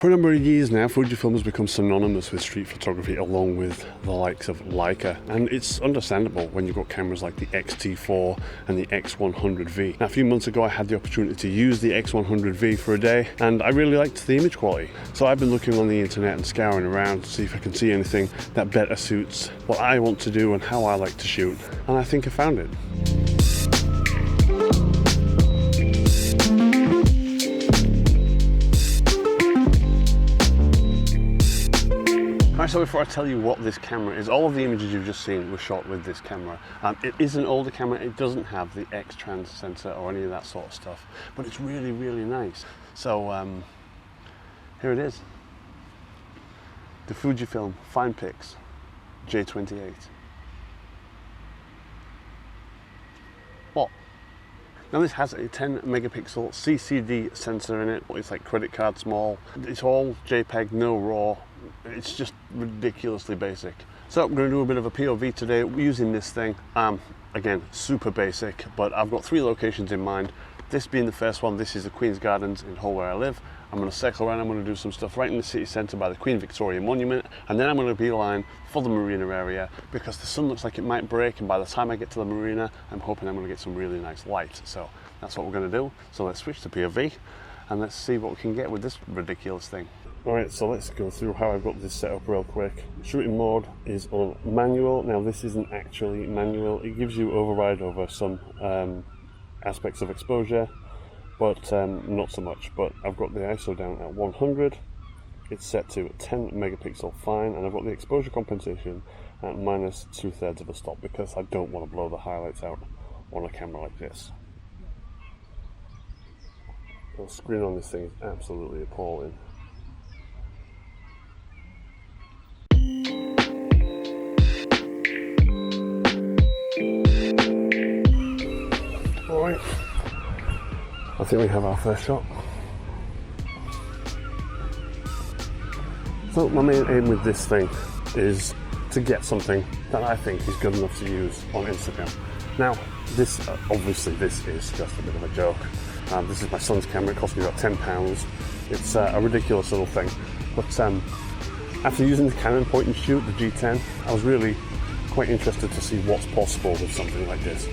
For a number of years now, Fujifilm has become synonymous with street photography along with the likes of Leica, and it's understandable when you've got cameras like the X-T4 and the X100V. Now, a few months ago I had the opportunity to use the X100V for a day and I really liked the image quality. So I've been looking on the internet and scouring around to see if I can see anything that better suits what I want to do and how I like to shoot, and I think I found it. Right, so before I tell you what this camera is, all of the images you've just seen were shot with this camera. It is an older camera, it doesn't have the X-Trans sensor or any of that sort of stuff, but it's really, really nice. So here it is, the Fujifilm FinePix J28. What? Now this has a 10 megapixel CCD sensor in it. It's like credit card small. It's all JPEG, no RAW. It's just ridiculously basic. So I'm going to do a bit of a POV today using this thing. Again, super basic, but I've got 3 locations in mind. This being the first one, this is the Queen's Gardens in Hull where I live. I'm going to circle around, I'm going to do some stuff right in the city centre by the Queen Victoria Monument, and then I'm going to beeline for the marina area because the sun looks like it might break, and by the time I get to the marina, I'm hoping I'm going to get some really nice light. So that's what we're going to do. So let's switch to POV and let's see what we can get with this ridiculous thing. Alright, so let's go through how I've got this set up real quick. Shooting mode is on manual. Now this isn't actually manual. It gives you override over some aspects of exposure, but not so much. But I've got the ISO down at 100. It's set to 10 megapixel fine, and I've got the exposure compensation at minus 2/3 of a stop because I don't want to blow the highlights out on a camera like this. The screen on this thing is absolutely appalling. Alright, I think we have our first shot. So my main aim with this thing is to get something that I think is good enough to use on Instagram. Now, this obviously this is just a bit of a joke. This is my son's camera, it cost me about £10. It's a ridiculous little thing, but after using the Canon point and shoot, the G10, I was really quite interested to see what's possible with something like this.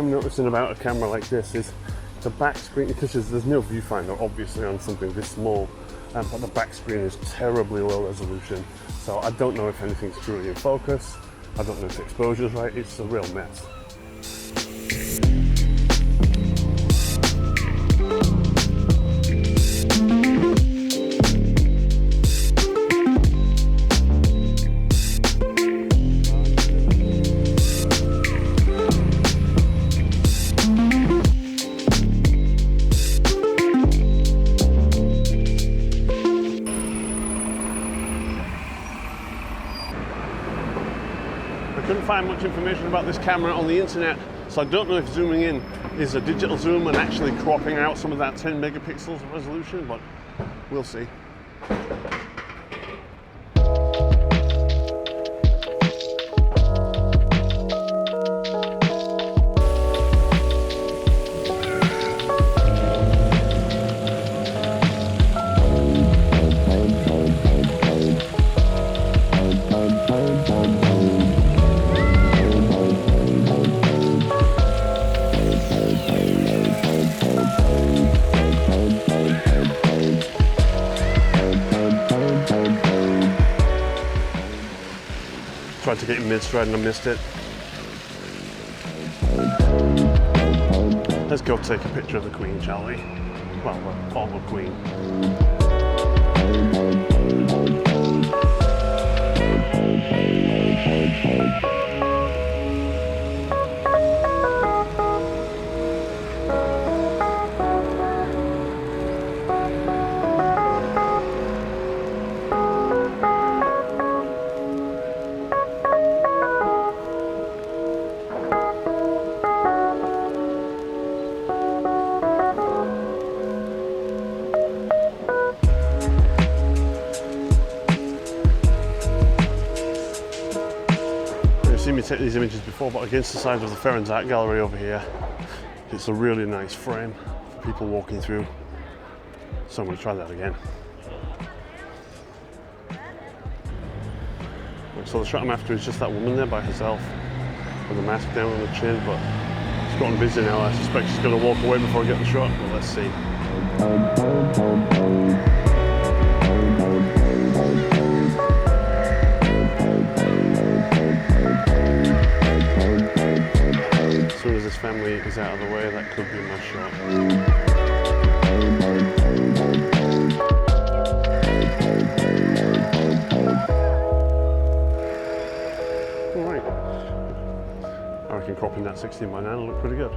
Noticing about a camera like this is the back screen, because there's no viewfinder obviously on something this small, but the back screen is terribly low resolution, so I don't know if anything's truly in focus, I don't know if the exposure is right, it's a real mess. I couldn't find much information about this camera on the internet, so I don't know if zooming in is a digital zoom and actually cropping out some of that 10 megapixels of resolution, but we'll see. Tried to get in mid-stride and I missed it. Let's go take a picture of the Queen, shall we? Well, the former Queen. take these images before, but against the side of the Ferrens Art Gallery over here, it's a really nice frame for people walking through. So I'm going to try that again. So the shot I'm after is just that woman there by herself with the mask down on her chin, but it's gotten busy now. I suspect she's going to walk away before I get the shot, but let's see. As soon as this family is out of the way, that could be my shot. Alright. I reckon cropping that 16:9 will look pretty good.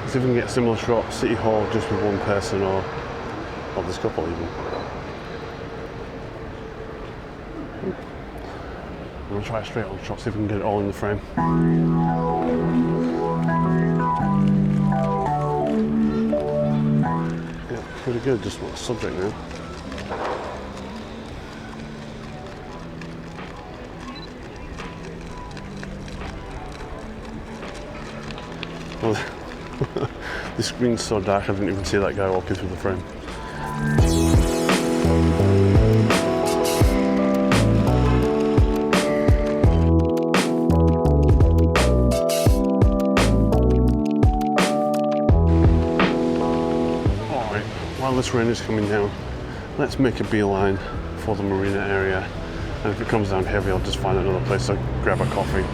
Let's see if we can get a similar shot, City Hall, just with one person or this couple even. I'm going to try a straight on shot, see if we can get it all in the frame. Yeah, pretty good, just what the subject now. Well, the screen's so dark I didn't even see that guy walking through the frame. Alright, while this rain is coming down, let's make a beeline for the marina area, and if it comes down heavy I'll just find another place to grab a coffee.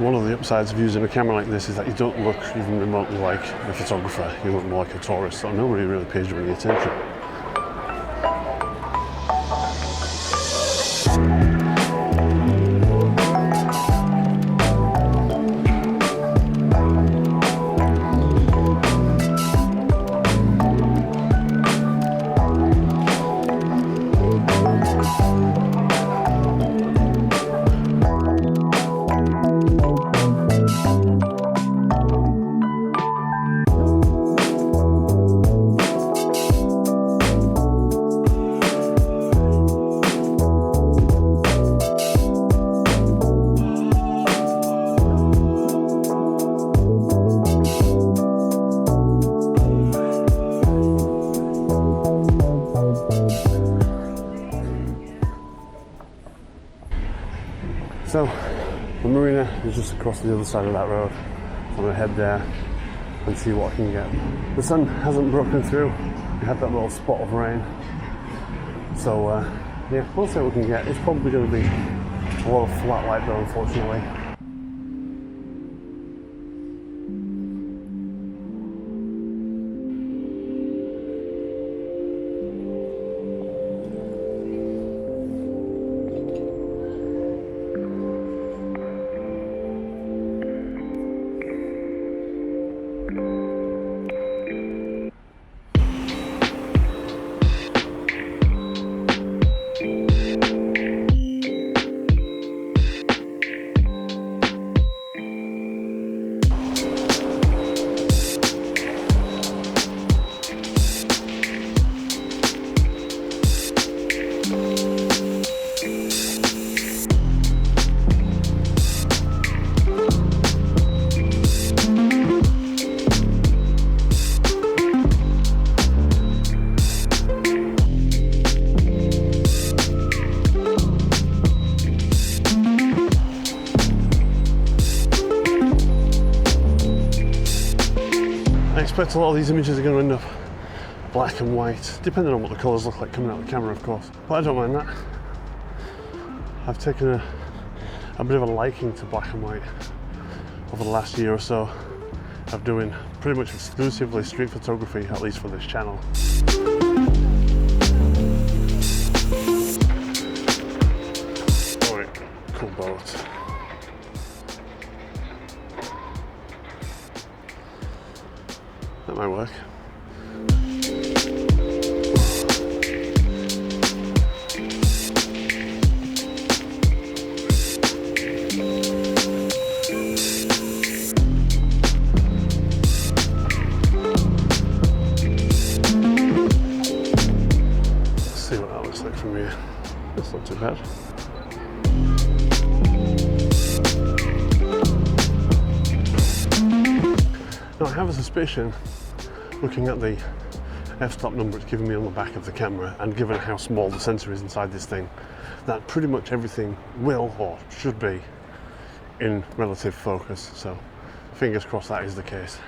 One of the upsides of using a camera like this is that you don't look even remotely like a photographer, you look more like a tourist, so nobody really pays you any attention. So, the marina is just across the other side of that road. I'm going to head there and see what I can get. The sun hasn't broken through. We had that little spot of rain. So, yeah, we'll see what we can get. It's probably going to be a lot of flat light though, unfortunately. suspect a lot of these images are going to end up black and white, depending on what the colours look like coming out of the camera, of course. But I don't mind that. I've taken a bit of a liking to black and white over the last year or so of doing pretty much exclusively street photography, at least for this channel. Alright, cool boat. That might work. Let's see what that looks like from here. That's not too bad. Now I have a suspicion, looking at the f-stop number it's giving me on the back of the camera, and given how small the sensor is inside this thing, that pretty much everything will or should be in relative focus. So fingers crossed that is the case.